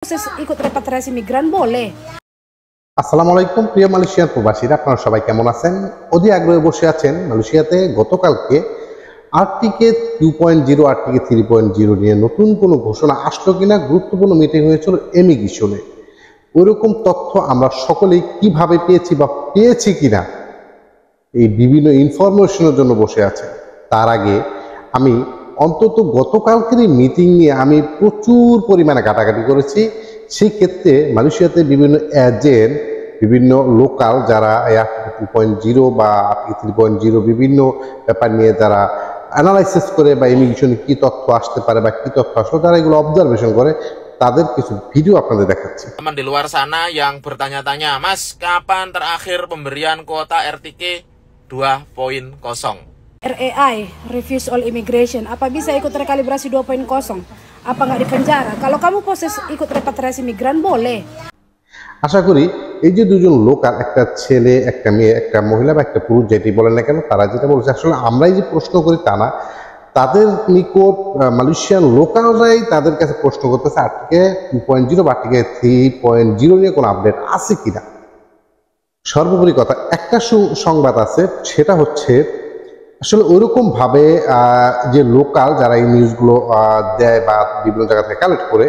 Proses ikut repatriasi migran boleh। আসসালামু আলাইকুম প্রিয় মালয়েশিয়ার প্রবাসীরা, আপনারা সবাই কেমন আছেন? অধি আগ্রহে বসে আছেন মালয়েশিয়াতে গতকালকে আরটিকে 2.0 আরটিকে 3.0 নিয়ে নতুন কোনো ঘোষণা আসলো কিনা, গুরুত্বপূর্ণ মিটিং হয়েছিল ইমিগ্রেশনে। ওইরকম তথ্য আমরা সকলেই কিভাবে পেয়েছি বা পেয়েছি কিনা এই বিভিন্ন ইনফরমেশনের জন্য বসে আছে। তার আগে আমি অন্তত গতকালকের মিটিং নিয়ে আমি প্রচুর পরিমাণে ঘাটাঘাটি করেছি। সেই ক্ষেত্রে মালয়েশিয়াতে বিভিন্ন এজেন্ট, বিভিন্ন লোকাল যারা 2.0 বা 3.0 বিভিন্ন ব্যাপার নিয়ে যারা অ্যানালাইসিস করে বা ইমিগ্রেশনে কী তথ্য আসতে পারে বা কী তথ্য আসলে যারা এগুলো অবজারভেশন করে, তাদের কিছু ভিডিও আপনাদের দেখাচ্ছি। Teman di luar sana yang bertanya-tanya, Mas, kapan terakhir pemberian kuota RTK 2.0? RAI, Reviews All Immigration, apa bisa ikut rekalibrasi 2.0? Apa nggak di penjara? Kalau kamu proses ikut repatriasi migran boleh। আশা করি এই যে দুজন local, একটা ছেলে একটা মেয়ে, একটা মহিলা বা একটা পুরুষ, যেটি বলেন না কেন, তারা যেটা বলছে আসলে আমরাই যে প্রশ্ন করি তা না, তাদের নিকট মালয়েশিয়ান লোকালরাই তাদের কাছে প্রশ্ন করতেছে আরটিকে 2.0 বা আরটিকে 3.0 নিয়ে কোনো আপডেট আছে কিনা। সর্বোপরি কথা একটা সংবাদ আছে, সেটা হচ্ছে আসলে ওইরকম ভাবে যে লোকাল যারা এই নিউজগুলো দেয় বা বিভিন্ন জায়গা থেকে কালেক্ট করে,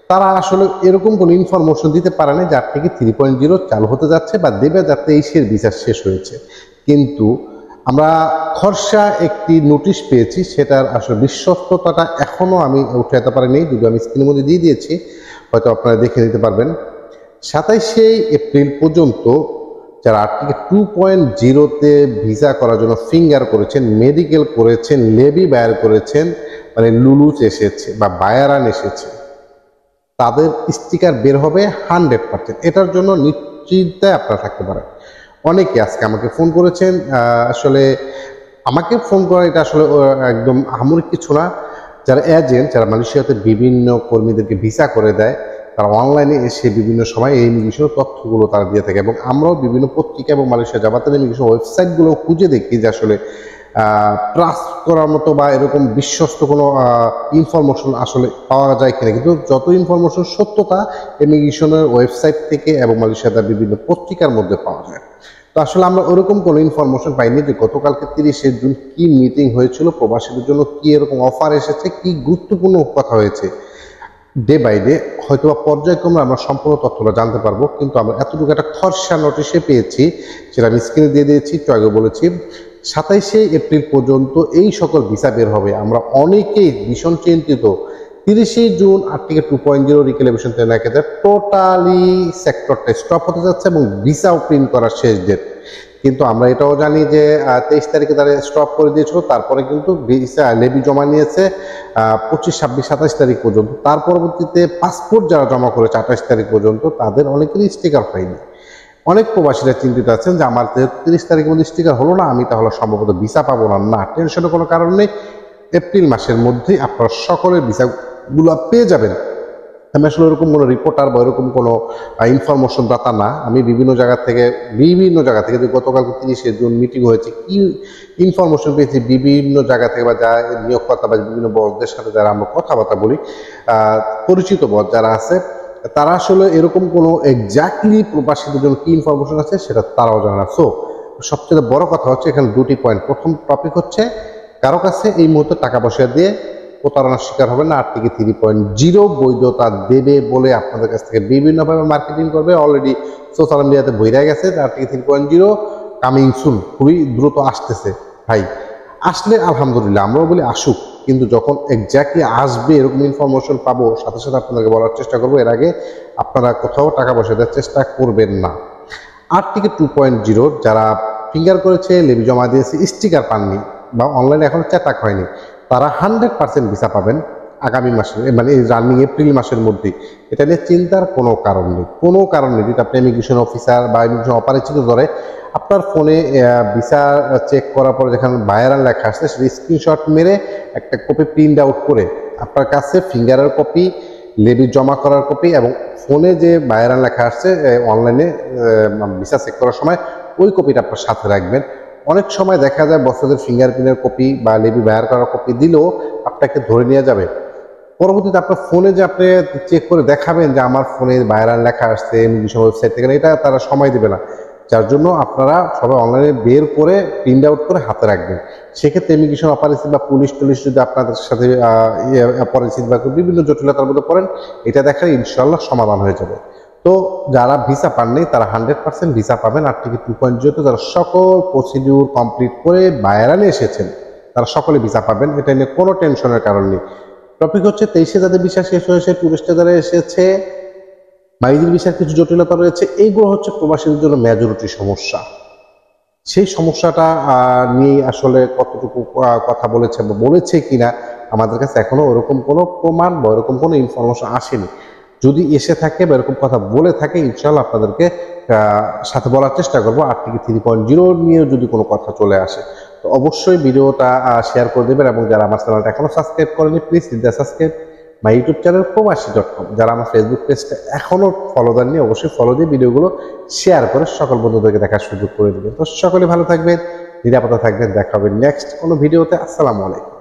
তারা আসলে এরকম কোনো ইনফরমেশন দিতে পারে না যে আরটিকে 3.0 চালু হতে যাচ্ছে বা দেবে, যাতে এই বিচার শেষ হয়েছে। কিন্তু আমরা খরচা একটি নোটিশ পেয়েছি, সেটার আসলে বিশ্বস্ততাটা এখনো আমি উঠাতে পারিনি, যদি আমি স্ক্রিনের মধ্যে দিয়ে দিয়েছি, হয়তো আপনারা দেখে নিতে পারবেন। 27শে এপ্রিল পর্যন্ত যারা আরটিকে 2.0-তে ভিসা করার জন্য ফিঙ্গার করেছেন, মেডিকেল করেছেন, লেবি বায়ার করেছেন, মানে লুলুচ এসেছে বা বায়ারান এসেছে, তাদের স্টিকার বের হবে 100%। এটার জন্য নিশ্চিন্তায় আপনারা থাকতে পারেন। অনেকে আজকে আমাকে ফোন করেছেন, আসলে আমাকে ফোন করা এটা আসলে একদম আহামরি কিছু না। যারা এজেন্ট, যারা মালয়েশিয়াতে বিভিন্ন কর্মীদেরকে ভিসা করে দেয়, তারা অনলাইনে এসে বিভিন্ন সময় এই ইমিগ্রেশনের তথ্যগুলো তারা দিয়ে থাকে, এবং আমরাও বিভিন্ন পত্রিকা এবং মালয়েশিয়া জামাতের ইমিগ্রেশন ওয়েবসাইটগুলো খুঁজে দেখি যে আসলে ট্রাস্ট করার মতো বা এরকম বিশ্বস্ত কোনো ইনফরমেশন আসলে পাওয়া যায় কিনা। কিন্তু যত ইনফরমেশন সত্যতা ইমিগ্রেশনের ওয়েবসাইট থেকে এবং মালয়েশিয়ার বিভিন্ন পত্রিকার মধ্যে পাওয়া যায়। তো আসলে আমরা ওরকম কোনো ইনফরমেশন পাইনি যে গতকালকে 30শে জুন কি মিটিং হয়েছিল, প্রবাসীদের জন্য কি এরকম অফার এসেছে, কি গুরুত্বপূর্ণ কথা হয়েছে। ডে বাই ডে হয়তো বা পর্যায়ক্রমে আমরা সম্পূর্ণ তথ্যটা জানতে পারবো, কিন্তু আমরা এতটুকু একটা খরচা নোটিশে পেয়েছি, সেটা আমি স্ক্রিনে দিয়ে দিয়েছি, একটু আগে বলেছি। 27শে এপ্রিল পর্যন্ত এই সকল ভিসা বের হবে। আমরা অনেকেই ভীষণ চিন্তিত। 30শে জুন আরটিকে 2.0 রিক্যালিব্রেশন নাকি টোটালি সেক্টরটা স্টপ হতে যাচ্ছে এবং ভিসাও প্রিন্ট করার শেষ ডেট। কিন্তু আমরা এটাও জানি যে 23 তারিখে তারা স্টপ করে দিয়েছিল, তারপরে কিন্তু ভিসা লেবি জমা নিয়েছে 25, 26, 27 তারিখ পর্যন্ত। তার পরবর্তীতে পাসপোর্ট যারা জমা করেছে 28 তারিখ পর্যন্ত, তাদের অনেকেরই স্টিকার হয়নি। অনেক প্রবাসীরা চিন্তিত আছেন যে আমার 30 তারিখের মধ্যে স্টিকার হলো না, আমি তাহলে সম্ভবত ভিসা পাবো না। না, টেনশনের কোনো কারণ নেই। এপ্রিল মাসের মধ্যেই আপনারা সকলের ভিসাগুলো পেয়ে যাবেন। আমি আসলে ওরকম কোনো রিপোর্টার বা এরকম কোনো ইনফরমেশন দাতা না। আমি বিভিন্ন জায়গা থেকে গতকালকে 30শে জুন মিটিং হয়েছে, কি ইনফরমেশন পেয়েছি বিভিন্ন জায়গা থেকে, বা যারা নিয়োগকর্তা বা বিভিন্ন বসদের সাথে যারা আমরা কথাবার্তা বলি, পরিচিত বস যারা আছে, তারা আসলে এরকম কোনো এক্স্যাক্টলি প্রবাসীদের জন্য কি ইনফরমেশন আছে সেটা তারাও জানে না। সো সবচেয়ে বড় কথা হচ্ছে এখানে দুটি পয়েন্ট। প্রথম টপিক হচ্ছে কারো কাছে এই মুহূর্তে টাকা পয়সা দিয়ে প্রতারণার শিকার হবে না। আরটিকে 3.0 বৈধতা দেবে বলে আপনাদের কাছ থেকে বিভিন্নভাবে মার্কেটিং করবে। অলরেডি সোশ্যাল মিডিয়াতে বইরা গেছে আরটিকে 3.0 কামিং সুন, খুবই দ্রুত আসতেছে। ভাই আসলে আলহামদুলিল্লাহ, আমরাও বলি আসুক, কিন্তু যখন এক্স্যাক্টলি আসবে এরকম ইনফরমেশন পাবো, সাথে সাথে আপনাদেরকে বলার চেষ্টা করবো। এর আগে আপনারা কোথাও টাকা পয়সা দেওয়ার চেষ্টা করবেন না। আরটিকে 2.0 যারা ফিঙ্গার করেছে, লেবি জমা দিয়েছে, স্টিকার পাননি বা অনলাইনে এখনো চেটাক হয়নি, তারা 100% ভিসা পাবেন আগামী মাসে, মানে এই রানিং এপ্রিল মাসের মধ্যেই। এটা নিয়ে চিন্তার কোনো কারণ নেই, কোনো কারণ নেই। যদি আপনি ইমিগ্রেশন অফিসার বা ইমিগ্রেশন অপারেশন ধরে আপনার ফোনে ভিসা চেক করার পরে যেখানে বায়ারান লেখা আসছে, সেটা স্ক্রিনশট মেরে একটা কপি প্রিন্ট আউট করে আপনার কাছে ফিঙ্গারের কপি, লেবি জমা করার কপি এবং ফোনে যে বায়ারান লেখা আসছে অনলাইনে ভিসা চেক করার সময়, ওই কপিটা আপনার সাথে রাখবেন। অনেক সময় দেখা যায় বছরের ফিঙ্গারপ্রিন্টের কপি বা লেবি বায়ার করার কপি দিলেও আপনাকে ধরে নিয়ে যাবে পরবর্তীতে আপনার ফোনে যে আপনি চেক করে দেখাবেন যে আমার ফোনে ভাইরাল লেখা আসছে ইমিগ্রেশন ওয়েবসাইট থেকে, এটা তারা সময় দেবে না। যার জন্য আপনারা সবাই অনলাইনে বের করে প্রিন্ট আউট করে হাতে রাখবেন। সেক্ষেত্রে ইমিগ্রেশন অপারেশন বা পুলিশ টুলিশ যদি আপনাদের সাথে পরিচিত বা বিভিন্ন জটিলতার মধ্যে পড়েন, এটা দেখালে ইনশাল্লাহ সমাধান হয়ে যাবে। তো যারা ভিসা পাননি তারা 100% ভিসা পাবেন। আরটিকে 2.0 যারা সকল প্রসিডিউর কমপ্লিট করে ভাইরালে এসেছেন তারা সকলে ভিসা পাবেন, এটা নিয়ে কোনো টেনশনের কারণ নেই। টপিক হচ্ছে 23 যাদের ভিসা শেষ হয়েছে, টুরিস্টে যারা এসেছে, বাইরের ভিসার কিছু জটিলতা রয়েছে, এইগুলো হচ্ছে প্রবাসীদের জন্য মেজরিটি সমস্যা। সেই সমস্যাটা নিয়ে আসলে কতটুকু কথা বলেছে বা বলেছে কিনা আমাদের কাছে এখনো ওরকম কোনো প্রমাণ বা ওরকম কোনো ইনফরমেশন আসেনি। যদি এসে থাকে বা এরকম কথা বলে থাকে ইনশাআল্লাহ আপনাদেরকে সাথে বলার চেষ্টা করবো। আরটিকে 3.0 নিয়ে যদি কোনো কথা চলে আসে তো অবশ্যই ভিডিওটা শেয়ার করে দেবেন। এবং যারা আমার চ্যানেলটা এখনো সাবস্ক্রাইব করেনি please subscribe my YouTube channel প্রবাসী.com। যারা আমার ফেসবুক পেজটা এখনো ফলো দেননি অবশ্যই ফলো দিয়ে ভিডিওগুলো শেয়ার করে সকল বন্ধুদেরকে দেখার সুযোগ করে দেবেন। তো সকলে ভালো থাকবেন, নিরাপদে থাকবেন। দেখা হবে নেক্সট কোনো ভিডিওতে। আসসালামু আলাইকুম।